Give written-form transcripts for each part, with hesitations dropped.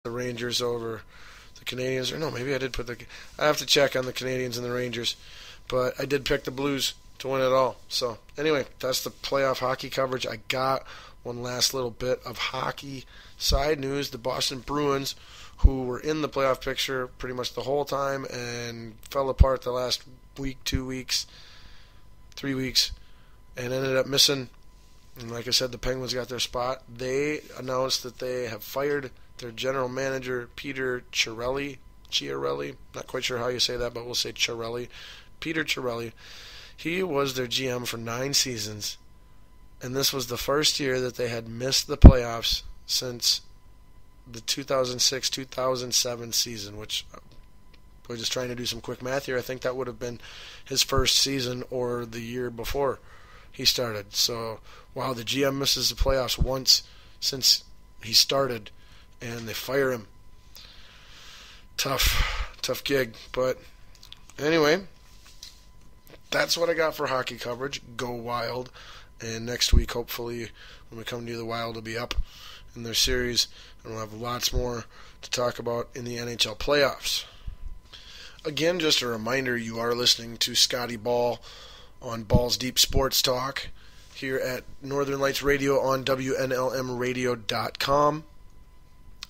the Rangers over the Canadians. Or no, maybe I did put the... I have to check on the Canadians and the Rangers. But I did pick the Blues to win it all. So, anyway, that's the playoff hockey coverage. I got one last little bit of hockey side news. The Boston Bruins, who were in the playoff picture pretty much the whole time and fell apart the last week, 2 weeks, 3 weeks, and ended up missing. And like I said, the Penguins got their spot. They announced that they have fired their general manager, Peter Chiarelli. Not quite sure how you say that, but we'll say Chiarelli. Peter Chiarelli. He was their GM for 9 seasons, and this was the first year that they had missed the playoffs since the 2006-2007 season, which we're just trying to do some quick math here. I think that would have been his first season or the year before he started. So, wow, the GM misses the playoffs once since he started, and they fire him. Tough gig. But anyway, that's what I got for hockey coverage. Go Wild. And next week, hopefully, when we come to you, the Wild will be up in their series, and we'll have lots more to talk about in the NHL playoffs. Again, just a reminder, you are listening to Scotty Ball on Balls Deep Sports Talk here at Northern Lights Radio on WNLMradio.com.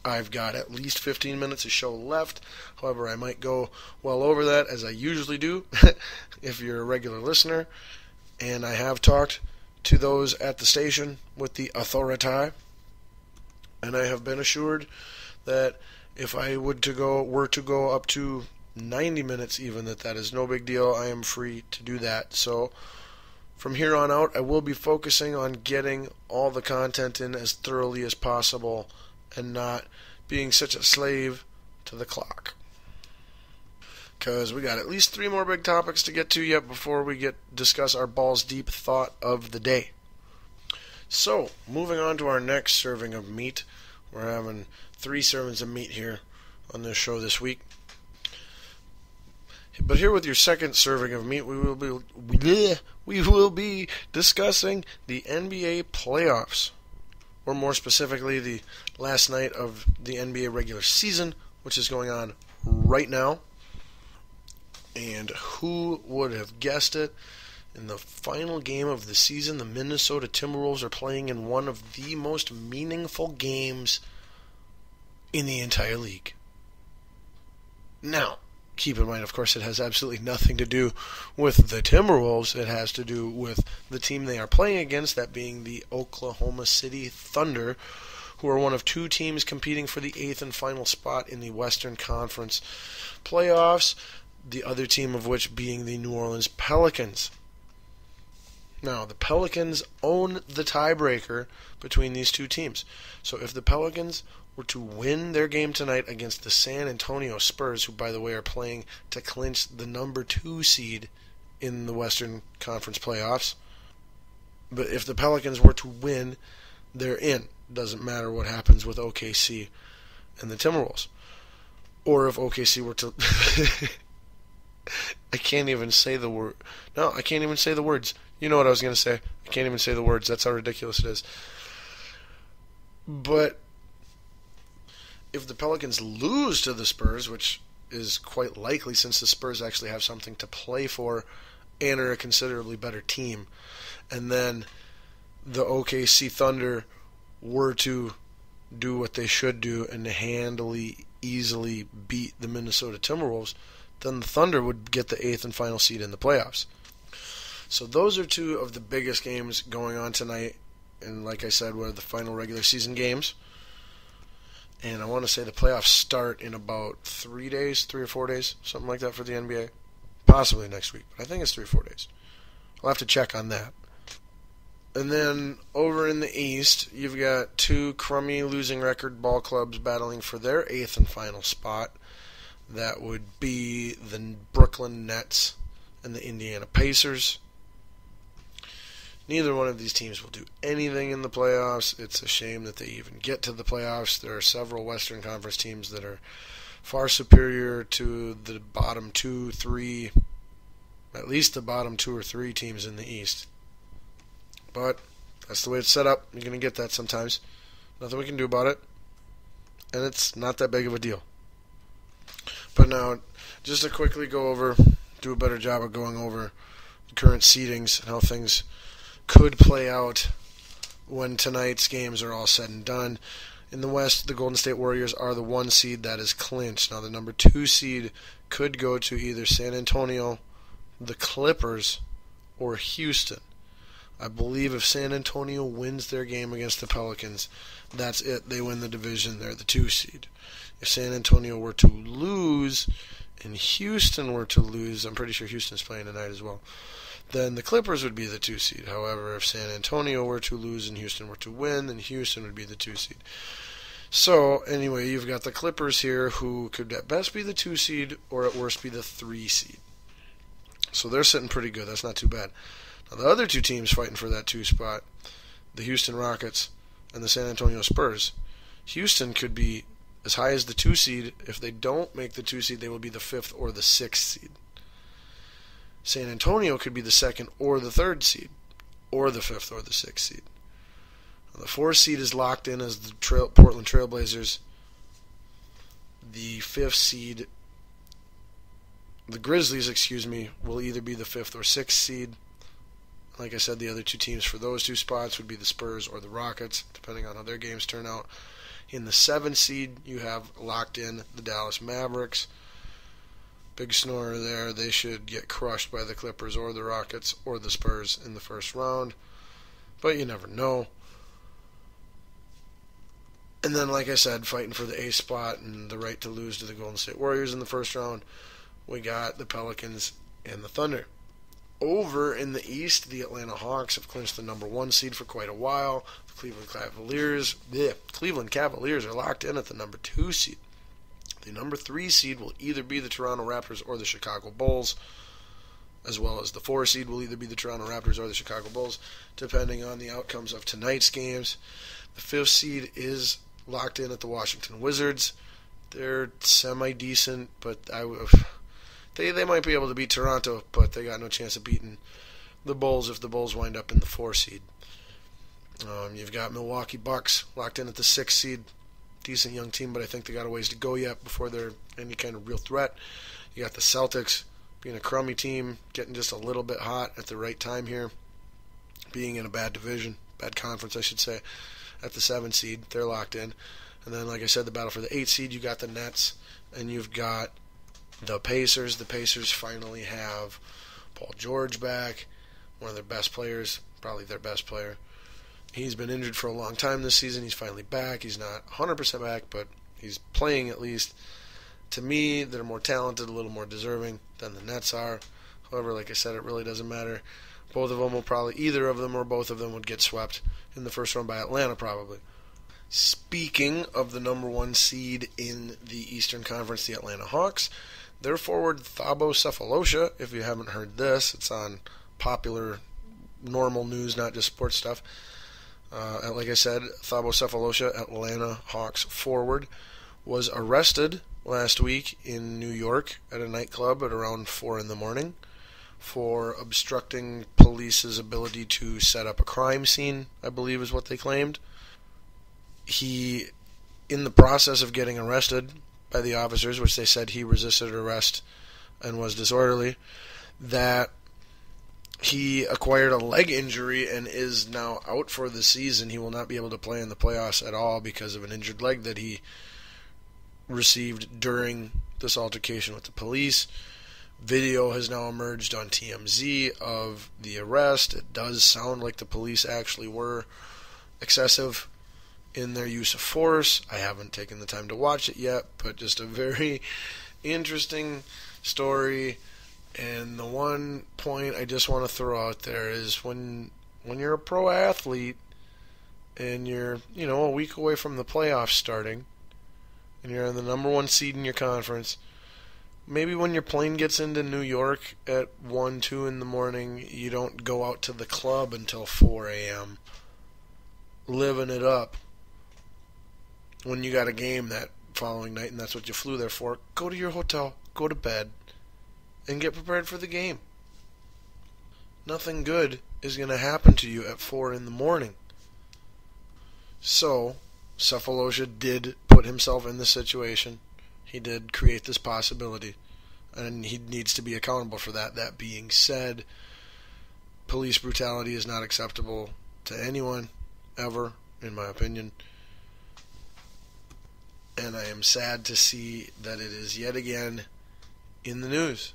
I've got at least 15 minutes of show left. However, I might go well over that, as I usually do, if you're a regular listener. And I have talked to those at the station with the authority, and I have been assured that if I were to go up to 90 minutes even, that is no big deal. I am free to do that. So from here on out, I will be focusing on getting all the content in as thoroughly as possible and not being such a slave to the clock. Because we got at least 3 more big topics to get to yet before we discuss our Balls Deep thought of the day. So, moving on to our next serving of meat. We're having 3 servings of meat here on this show this week. But here with your second serving of meat, we will be discussing the NBA playoffs, or more specifically, the last night of the NBA regular season, which is going on right now. And who would have guessed it? In the final game of the season, the Minnesota Timberwolves are playing in one of the most meaningful games in the entire league. Now, keep in mind, of course, it has absolutely nothing to do with the Timberwolves. It has to do with the team they are playing against, that being the Oklahoma City Thunder, who are one of 2 teams competing for the 8th and final spot in the Western Conference playoffs, the other team of which being the New Orleans Pelicans. Now, the Pelicans own the tiebreaker between these 2 teams. So if the Pelicans were to win their game tonight against the San Antonio Spurs, who, by the way, are playing to clinch the number 2 seed in the Western Conference playoffs, but if the Pelicans were to win, they're in. Doesn't matter what happens with OKC and the Timberwolves. Or if OKC were to... I can't even say the word. No, I can't even say the words. You know what I was going to say. I can't even say the words. That's how ridiculous it is. But if the Pelicans lose to the Spurs, which is quite likely since the Spurs actually have something to play for and are a considerably better team, and then the OKC Thunder were to do what they should do and handily, easily beat the Minnesota Timberwolves, then the Thunder would get the 8th and final seed in the playoffs. So those are 2 of the biggest games going on tonight, and like I said, were the final regular season games. And I want to say the playoffs start in about 3 days, 3 or 4 days, something like that for the NBA. Possibly next week, but I think it's 3 or 4 days. I'll have to check on that. And then over in the East, you've got 2 crummy losing record ball clubs battling for their 8th and final spot. That would be the Brooklyn Nets and the Indiana Pacers. Neither one of these teams will do anything in the playoffs. It's a shame that they even get to the playoffs. There are several Western Conference teams that are far superior to the bottom 2, 3, at least the bottom 2 or 3 teams in the East. But that's the way it's set up. You're going to get that sometimes. Nothing we can do about it. and it's not that big of a deal. But now, just to quickly do a better job of going over the current seedings and how things could play out when tonight's games are all said and done. In the West, the Golden State Warriors are the 1 seed that is clinched. Now, the number 2 seed could go to either San Antonio, the Clippers, or Houston. I believe if San Antonio wins their game against the Pelicans, that's it. They win the division. They're the 2 seed. If San Antonio were to lose and Houston were to lose, I'm pretty sure Houston's playing tonight as well, then the Clippers would be the 2 seed. However, if San Antonio were to lose and Houston were to win, then Houston would be the 2 seed. So, anyway, you've got the Clippers here who could at best be the 2 seed or at worst be the 3 seed. So they're sitting pretty good. That's not too bad. Now, the other 2 teams fighting for that 2 spot, the Houston Rockets and the San Antonio Spurs, Houston could be as high as the 2 seed. If they don't make the 2 seed, they will be the 5th or the 6th seed. San Antonio could be the 2nd or the 3rd seed, or the 5th or the 6th seed. The 4th seed is locked in as the Portland Trailblazers. The 5th seed, the Grizzlies, will either be the 5th or 6th seed. Like I said, the other 2 teams for those 2 spots would be the Spurs or the Rockets, depending on how their games turn out. In the 7th seed, you have locked in the Dallas Mavericks. Big snorer there. They should get crushed by the Clippers or the Rockets or the Spurs in the first round. But you never know. And then, like I said, fighting for the 8th spot and the right to lose to the Golden State Warriors in the first round, we got the Pelicans and the Thunder. Over in the East, the Atlanta Hawks have clinched the number 1 seed for quite a while. The Cleveland Cavaliers are locked in at the number 2 seed. The number 3 seed will either be the Toronto Raptors or the Chicago Bulls, as well as the 4 seed will either be the Toronto Raptors or the Chicago Bulls, depending on the outcomes of tonight's games. The 5th seed is locked in at the Washington Wizards. They're semi-decent, but they might be able to beat Toronto, but they got no chance of beating the Bulls if the Bulls wind up in the 4 seed. You've got Milwaukee Bucks locked in at the 6th seed. Decent young team, but I think they got a ways to go yet before they're any kind of real threat. You got the Celtics being a crummy team, getting just a little bit hot at the right time here, being in a bad division, bad conference I should say, at the 7 seed. They're locked in. And then, like I said, the battle for the 8 seed, you got the Nets, and you've got the Pacers. The Pacers finally have Paul George back, one of their best players, probably their best player. He's been injured for a long time this season. He's finally back. He's not 100% back, but he's playing at least. To me, they're more talented, a little more deserving than the Nets are. However, like I said, it really doesn't matter. Both of them will probably, either of them or both of them would get swept in the first round by Atlanta probably. Speaking of the number 1 seed in the Eastern Conference, the Atlanta Hawks, their forward Thabo Sefolosha, if you haven't heard this, it's on popular, normal news, not just sports stuff. Like I said, Thabo Sefolosha, Atlanta Hawks forward, was arrested last week in New York at a nightclub at around 4 in the morning for obstructing police's ability to set up a crime scene, I believe is what they claimed. He, in the process of getting arrested by the officers, which they said he resisted arrest and was disorderly, that he acquired a leg injury and is now out for the season. He will not be able to play in the playoffs at all because of an injured leg that he received during this altercation with the police. Video has now emerged on TMZ of the arrest. It does sound like the police actually were excessive in their use of force. I haven't taken the time to watch it yet, but just a very interesting story. And the one point I just want to throw out there is when you're a pro athlete and you're, a week away from the playoffs starting and you're in the number 1 seed in your conference, maybe when your plane gets into New York at 1, 2 in the morning, you don't go out to the club until 4 a.m. living it up. When you got a game that following night and that's what you flew there for, go to your hotel, go to bed, and get prepared for the game. Nothing good is going to happen to you at 4 in the morning. So, Sefolosha did put put himself in this situation. He did create this possibility, and he needs to be accountable for that. That being said, police brutality is not acceptable to anyone, ever, in my opinion. And I am sad to see that it is yet again in the news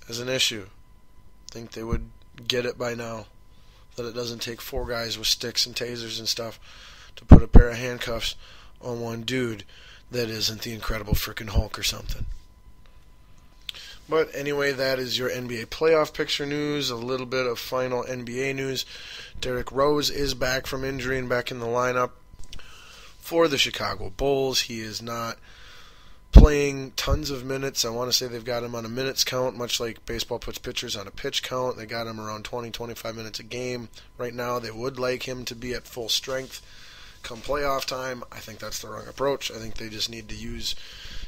as an issue. I think they would get it by now, that it doesn't take 4 guys with sticks and tasers and stuff to put a pair of handcuffs on one dude that isn't the Incredible Frickin' Hulk or something. But anyway, that is your NBA playoff picture news, a little bit of final NBA news. Derrick Rose is back from injury and back in the lineup for the Chicago Bulls. He is not playing tons of minutes. I want to say they've got him on a minutes count, much like baseball puts pitchers on a pitch count. They got him around 20-25 minutes a game. Right now, they would like him to be at full strength come playoff time. I think that's the wrong approach. I think they just need to use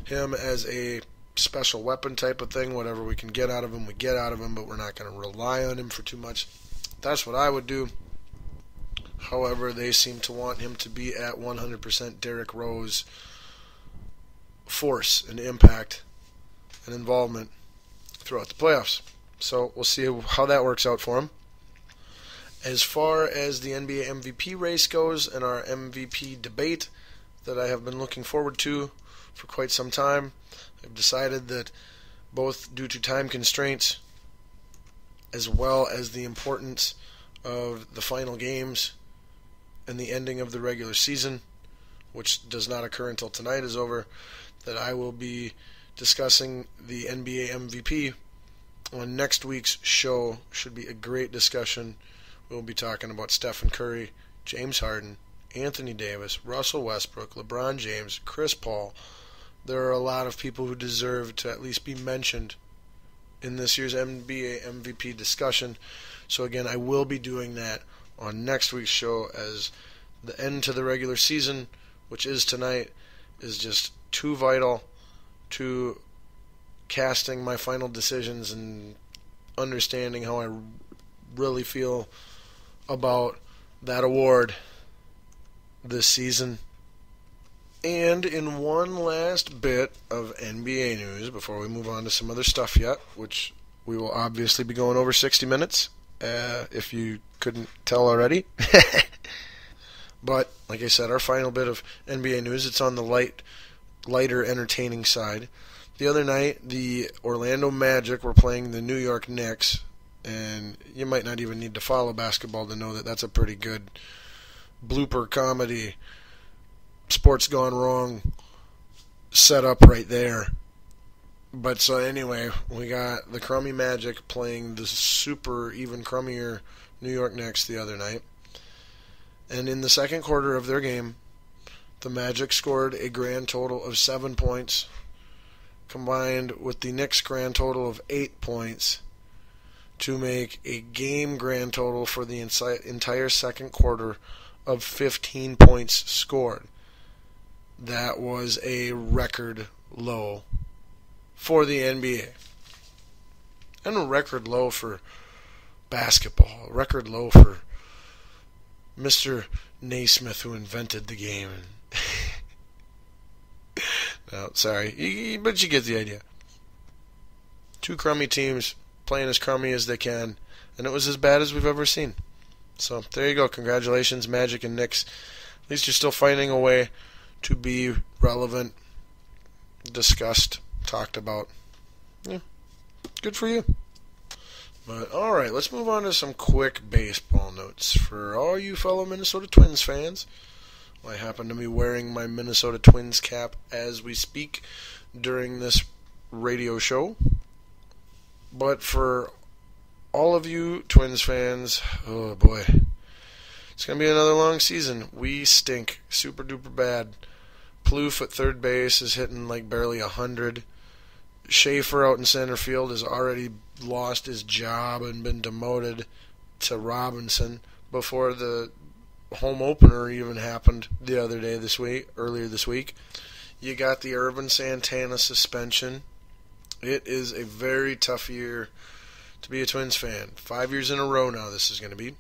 him as a special weapon type of thing. Whatever we can get out of him, we get out of him, but we're not going to rely on him for too much. That's what I would do. However, they seem to want him to be at 100% Derrick Rose force and impact and involvement throughout the playoffs. So we'll see how that works out for him. As far as the NBA MVP race goes and our MVP debate that I have been looking forward to for quite some time, I've decided that both due to time constraints as well as the importance of the final games and the ending of the regular season, which does not occur until tonight is over, that I will be discussing the NBA MVP on next week's show. Should be a great discussion. We'll be talking about Stephen Curry, James Harden, Anthony Davis, Russell Westbrook, LeBron James, Chris Paul. There are a lot of people who deserve to at least be mentioned in this year's NBA MVP discussion. So again, I will be doing that on next week's show, as the end to the regular season, which is tonight, is just too vital to casting my final decisions and understanding how I really feel about that award this season. And in one last bit of NBA news before we move on to some other stuff yet, which we will obviously be going over 60 minutes, if you couldn't tell already. But, like I said, our final bit of NBA news, it's on the lighter, entertaining side. The other night, the Orlando Magic were playing the New York Knicks, and you might not even need to follow basketball to know that that's a pretty good blooper comedy, sports gone wrong setup right there. But so anyway, we got the crummy Magic playing the super even crummier New York Knicks the other night. And in the second quarter of their game, the Magic scored a grand total of 7 points, combined with the Knicks' grand total of 8 points, to make a game grand total for the entire second quarter of 15 points scored. That was a record low for the NBA. And a record low for basketball. A record low for Mr. Naismith, who invented the game. No, sorry. But you get the idea. Two crummy teams playing as crummy as they can, and it was as bad as we've ever seen. So there you go. Congratulations, Magic and Knicks. At least you're still finding a way to be relevant, discussed, talked about. Yeah, good for you. But alright, let's move on to some quick baseball notes. For all you fellow Minnesota Twins fans, I happen to be wearing my Minnesota Twins cap as we speak during this radio show. But for all of you Twins fans, oh boy, it's going to be another long season. We stink super duper bad. Plouffe at third base is hitting like barely 100. Schaefer out in center field has already lost his job and been demoted to Robinson before the home opener even happened the other day earlier this week. You got the Irvin Santana suspension. It is a very tough year to be a Twins fan. 5 years in a row now this is going to be.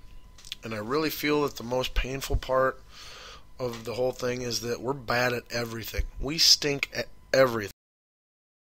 And I really feel that the most painful part of the whole thing is that we're bad at everything. We stink at everything.